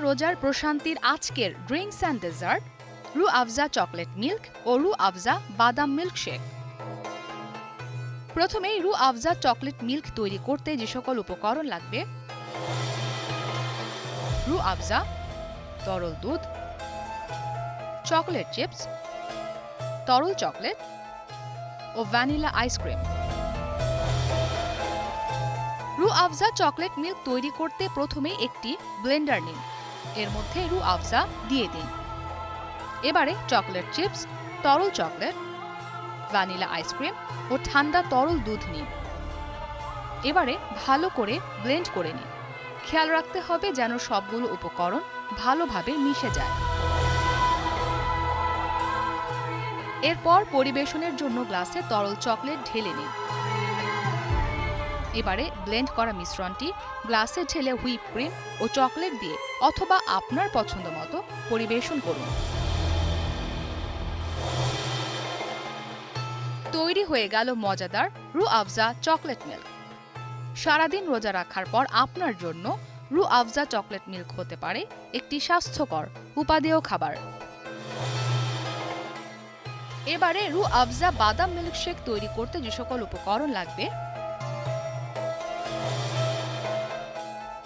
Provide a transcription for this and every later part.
রোজার প্রশান্তির আজকের ড্রিঙ্কস অ্যান্ড ডেজার্ট রু আফজা চকলেট মিল্ক ও রু আফজা বাদাম মিল্কশেক। প্রথমেই রু আফজা চকলেট মিল্ক তৈরি করতে যে সকল উপকরণ লাগবে: রু আফজা, তরল দুধ, চকলেট চিপস, তরল চকলেট ও ভ্যানিলা আইসক্রিম। রু আফজা চকলেট মিল্ক তৈরি করতে প্রথমে একটি ব্লেন্ডার নিন, এর মধ্যে রু আফজা দিয়ে দিন। এবারে চকলেট চিপস, তরল চকলেট, ভ্যানিলা আইসক্রিম ও ঠান্ডা তরল দুধ নিন। এবারে ভালো করে ব্লেন্ড করে নিন। খেয়াল রাখতে হবে যেন সবগুলো উপকরণ ভালোভাবে মিশে যায়। এরপর পরিবেশনের জন্য গ্লাসে তরল চকলেট ঢেলে নিন। এবারে ব্লেন্ড করা মিশ্রণটি গ্লাসে ঢেলে হুইপ ক্রিম ও চকলেট দিয়ে অথবা আপনার পছন্দ মতো পরিবেশন করুন। তৈরি হয়ে গেল মজাদার রু আফজা চকলেট মিল্ক। সারাদিন রোজা রাখার পর আপনার জন্য রু আফজা চকলেট মিল্ক হতে পারে একটি স্বাস্থ্যকর উপাদেয় খাবার। এবারে রু আফজা বাদাম মিল্কশেক তৈরি করতে যে সকল উপকরণ লাগবে: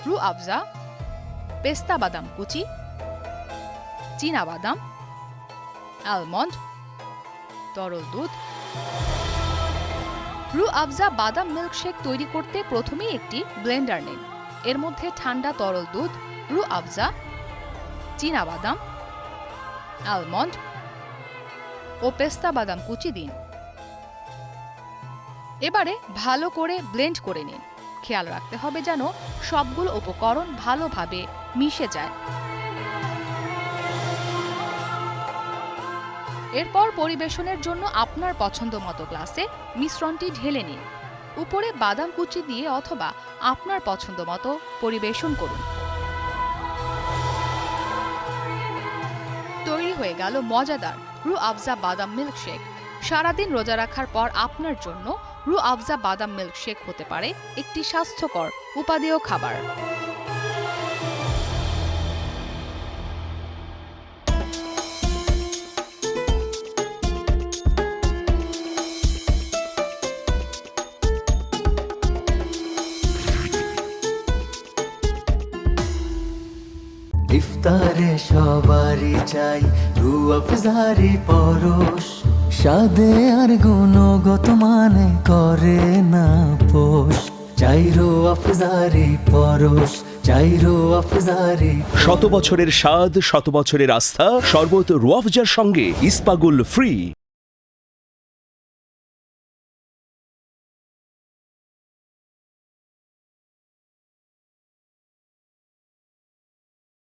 রু আফজা, পেস্তা বাদাম কুচি, চীনা বাদাম, আলমন্ড, তরল দুধ। রু আফজা বাদাম মিল্কশেক তৈরি করতে প্রথমেই একটি ব্লেন্ডার নিন, এর মধ্যে ঠান্ডা তরল দুধ, রু আফজা, চীনা বাদাম, আলমন্ড ও পেস্তা বাদাম কুচি দিন। এবারে ভালো করে ব্লেন্ড করে নিন। খেয়াল রাখতে হবে যেন সবগুলো উপকরণ ভালোভাবে মিশে যায়। এরপর পরিবেশনের জন্য আপনার পছন্দ মতো গ্লাসে মিশ্রণটি ঢেলে নিন। উপরে বাদাম কুচি দিয়ে অথবা আপনার পছন্দ মতো পরিবেশন করুন। তৈরি হয়ে গেল মজাদার রু আফজা বাদাম মিল্কশেক। সারাদিন রোজা রাখার পর আপনার জন্য রু আফজা বাদাম মিল্কশেক হতে পারে একটি স্বাস্থ্যকর উপাদেয় খাবার। ইফতারে সবারই চাই রু আফজারি পরশ, স্বাদে আর গুণগত মানে করে না পোষ। চাই রু আফজারি পরশ, চাই রু আফজারি। শত বছরের স্বাদ, শত বছরের আস্থা, শরবত রু আফজার সঙ্গে ইস্পাগুল ফ্রি।